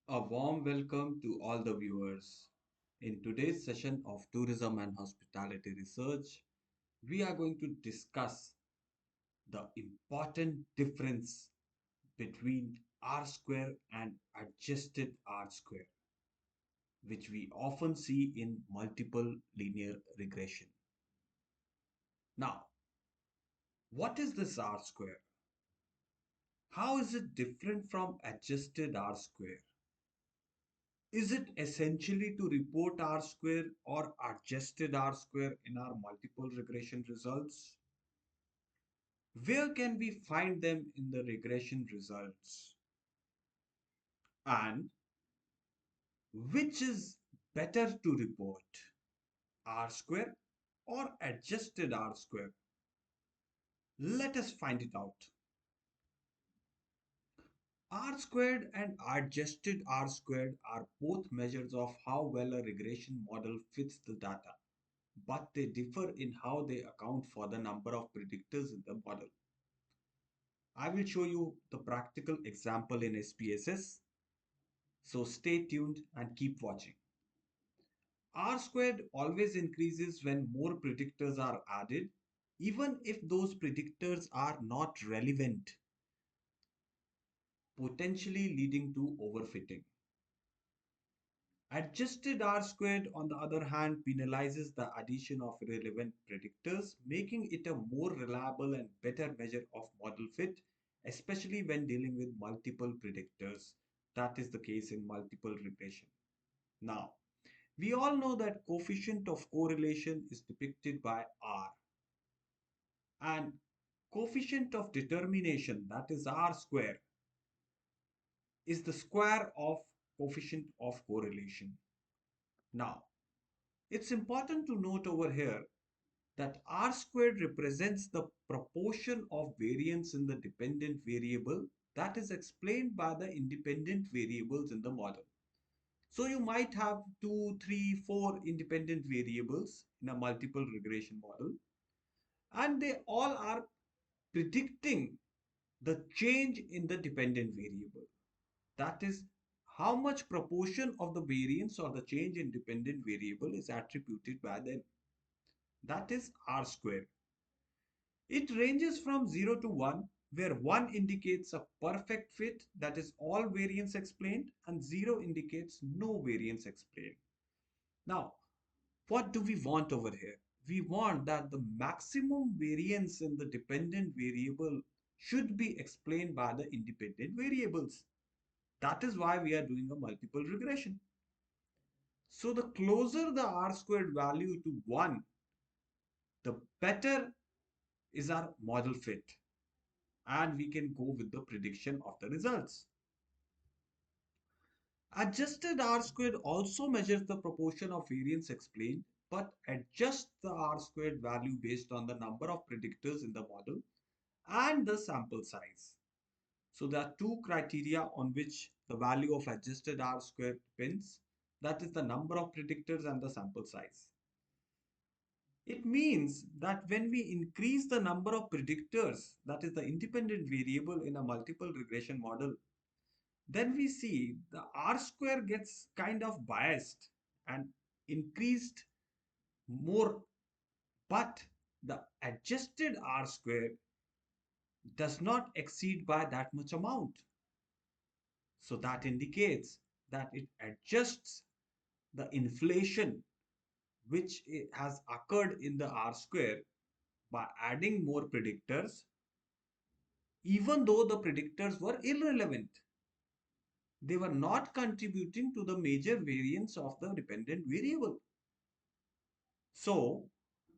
A warm welcome to all the viewers. In today's session of Tourism and Hospitality Research, we are going to discuss the important difference between R square and adjusted R square, which we often see in multiple linear regression. Now, what is this R square? How is it different from adjusted R square? Is it essentially to report R square or adjusted R square in our multiple regression results? Where can we find them in the regression results? And which is better to report, R square or adjusted R square? Let us find it out. R squared and adjusted R squared are both measures of how well a regression model fits the data, but they differ in how they account for the number of predictors in the model. I will show you the practical example in SPSS, so stay tuned and keep watching. R squared always increases when more predictors are added, even if those predictors are not relevant, potentially leading to overfitting. Adjusted R squared, on the other hand, penalizes the addition of irrelevant predictors, making it a more reliable and better measure of model fit, especially when dealing with multiple predictors. That is the case in multiple regression. Now, we all know that coefficient of correlation is depicted by R, and coefficient of determination, that is R square, is the square of coefficient of correlation. Now, it's important to note over here that R squared represents the proportion of variance in the dependent variable that is explained by the independent variables in the model. So you might have 2, 3, 4 independent variables in a multiple regression model, and they all are predicting the change in the dependent variable. That is how much proportion of the variance or the change in dependent variable is attributed by them. That is R squared. It ranges from 0 to 1, where 1 indicates a perfect fit, that is all variance explained, and 0 indicates no variance explained. Now, what do we want over here? We want that the maximum variance in the dependent variable should be explained by the independent variables. That is why we are doing a multiple regression. So the closer the R squared value to 1, the better is our model fit, and we can go with the prediction of the results. Adjusted R squared also measures the proportion of variance explained, but adjusts the R squared value based on the number of predictors in the model and the sample size. So there are two criteria on which the value of adjusted R squared depends. That is the number of predictors and the sample size. It means that when we increase the number of predictors, that is the independent variable in a multiple regression model, then we see the R square gets kind of biased and increased more, but the adjusted R square does not exceed by that much amount. So that indicates that it adjusts the inflation which has occurred in the R square by adding more predictors, even though the predictors were irrelevant. They were not contributing to the major variance of the dependent variable. So,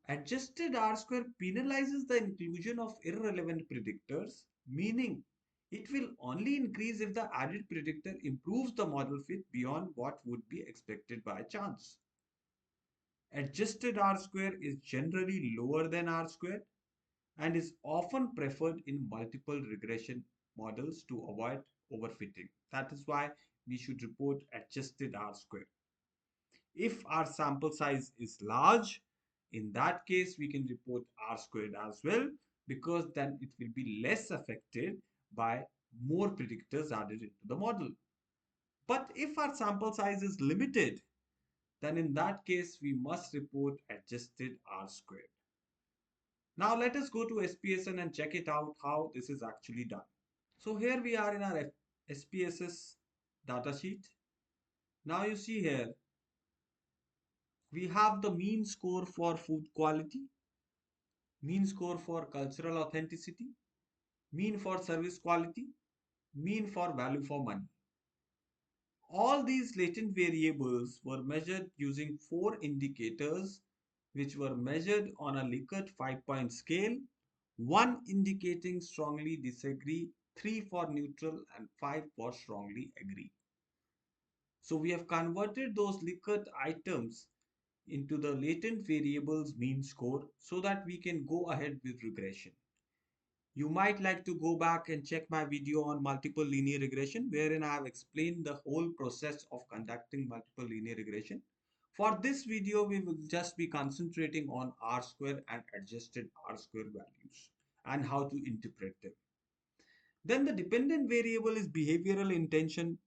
adjusted R square penalizes the inclusion of irrelevant predictors, meaning it will only increase if the added predictor improves the model fit beyond what would be expected by chance. Adjusted R square is generally lower than R square and is often preferred in multiple regression models to avoid overfitting. That is why we should report adjusted R square. If our sample size is large, in that case, we can report R squared as well, because then it will be less affected by more predictors added into the model. But if our sample size is limited, then in that case, we must report adjusted R squared. Now let us go to SPSS and check it out how this is actually done. So here we are in our SPSS datasheet. Now you see here, we have the mean score for food quality, mean score for cultural authenticity, mean for service quality, mean for value for money. All these latent variables were measured using 4 indicators which were measured on a Likert 5-point scale, 1 indicating strongly disagree, 3 for neutral and 5 for strongly agree. So we have converted those Likert items into the latent variables mean score so that we can go ahead with regression. You might like to go back and check my video on multiple linear regression, wherein I have explained the whole process of conducting multiple linear regression. For this video, we will just be concentrating on R square and adjusted R square values and how to interpret them. Then the dependent variable is behavioral intention.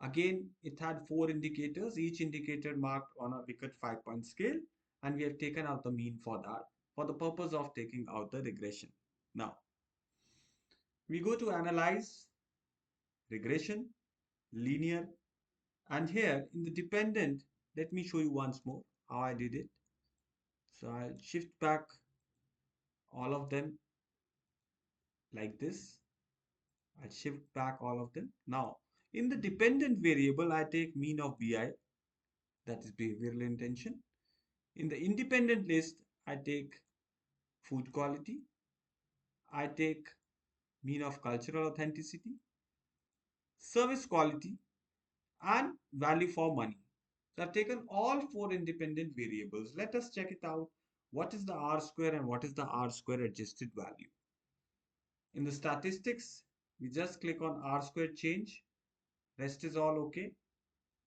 Again, it had 4 indicators, each indicator marked on a Likert 5-point scale, and we have taken out the mean for that for the purpose of taking out the regression. Now, we go to analyze, regression, linear, and here in the dependent, let me show you once more how I did it. So I'll shift back all of them like this. I'll shift back all of them. Now, in the dependent variable, I take mean of BI, that is behavioral intention. In the independent list, I take food quality. I take mean of cultural authenticity, service quality, and value for money. So I've taken all 4 independent variables. Let us check it out. What is the R square and what is the R square adjusted value? In the statistics, we just click on R square change. Rest is all okay.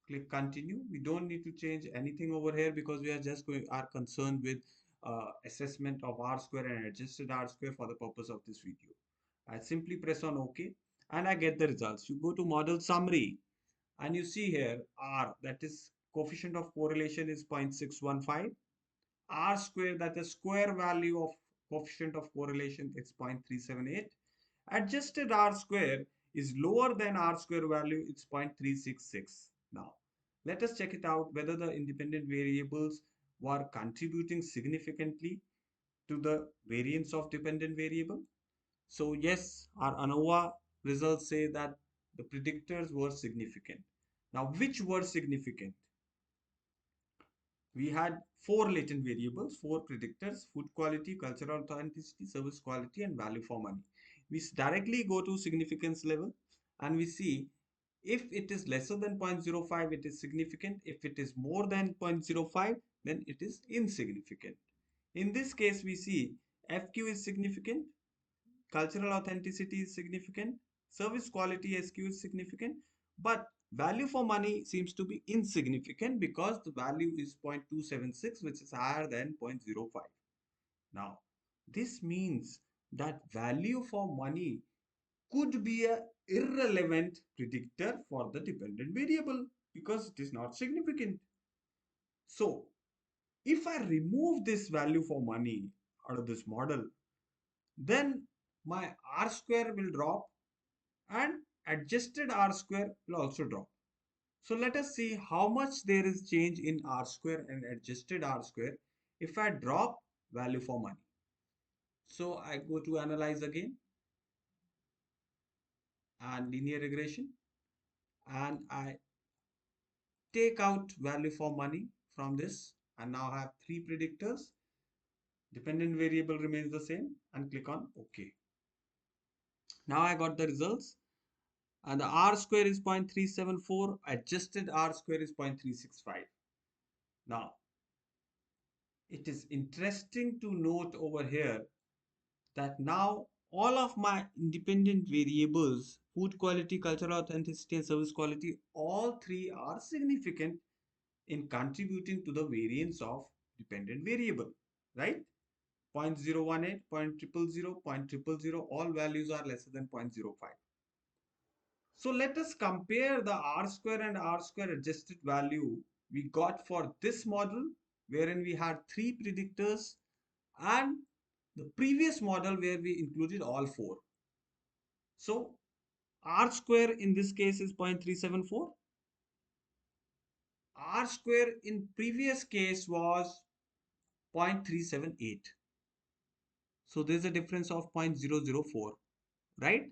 Click continue. We don't need to change anything over here because we are just are concerned with assessment of R square and adjusted R square for the purpose of this video. I simply press on OK and I get the results. You go to model summary and you see here R, that is coefficient of correlation, is 0.615. R square, that is square value of coefficient of correlation, it's 0.378. Adjusted R square is lower than R square value, it's 0.366. Now, let us check it out whether the independent variables were contributing significantly to the variance of dependent variable. So yes, our ANOVA results say that the predictors were significant. Now, which were significant? We had 4 latent variables, 4 predictors: food quality, cultural authenticity, service quality, and value for money. We directly go to significance level and we see if it is lesser than 0.05, it is significant. If it is more than 0.05, then it is insignificant. In this case, we see FQ is significant, cultural authenticity is significant, service quality SQ is significant, but value for money seems to be insignificant because the value is 0.276, which is higher than 0.05. Now, this means that value for money could be a irrelevant predictor for the dependent variable because it is not significant. So, if I remove this value for money out of this model, then my R square will drop and adjusted R square will also drop. So let us see how much there is change in R square and adjusted R square if I drop value for money. So I go to analyze again and linear regression, and I take out value for money from this, and now I have 3 predictors. Dependent variable remains the same and click on OK. Now I got the results, and the R square is 0.374, adjusted R square is 0.365. Now, it is interesting to note over here that now all of my independent variables, food quality, cultural authenticity, and service quality, all 3 are significant in contributing to the variance of dependent variable, right? 0.018, 0.000, 0.000, all values are lesser than 0.05. So let us compare the R square and R square adjusted value we got for this model, wherein we had three predictors, and the previous model where we included all four. So R square in this case is 0.374. R square in previous case was 0.378. So there's a difference of 0.004, right?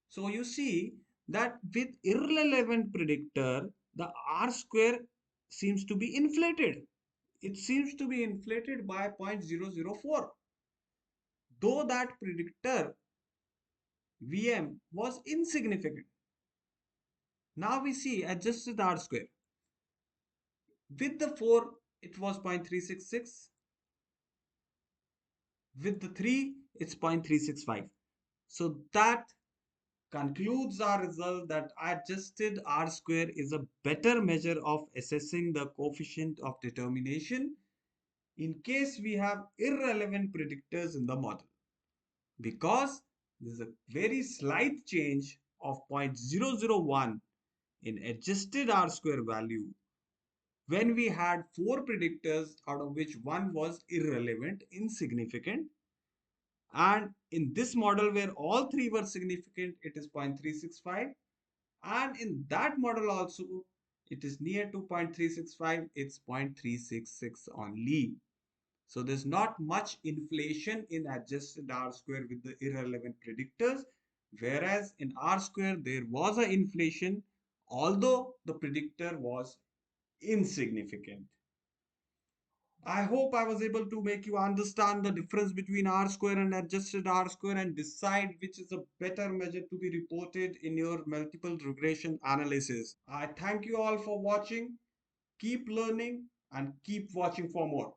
So you see that with irrelevant predictor, the R square seems to be inflated. It seems to be inflated by 0.004, though that predictor VM was insignificant. Now we see adjusted R square. With the 4, it was 0.366. With the 3, it's 0.365. So that concludes our result that adjusted R square is a better measure of assessing the coefficient of determination in case we have irrelevant predictors in the model, because there is a very slight change of 0.001 in adjusted R square value when we had four predictors out of which one was irrelevant, insignificant. And in this model where all three were significant, it is 0.365. And in that model also, it is near to 0.365, it's 0.366 only. So there's not much inflation in adjusted R square with the irrelevant predictors, whereas in R square there was an inflation, although the predictor was insignificant. I hope I was able to make you understand the difference between R square and adjusted R square and decide which is a better measure to be reported in your multiple regression analysis. I thank you all for watching. Keep learning and keep watching for more.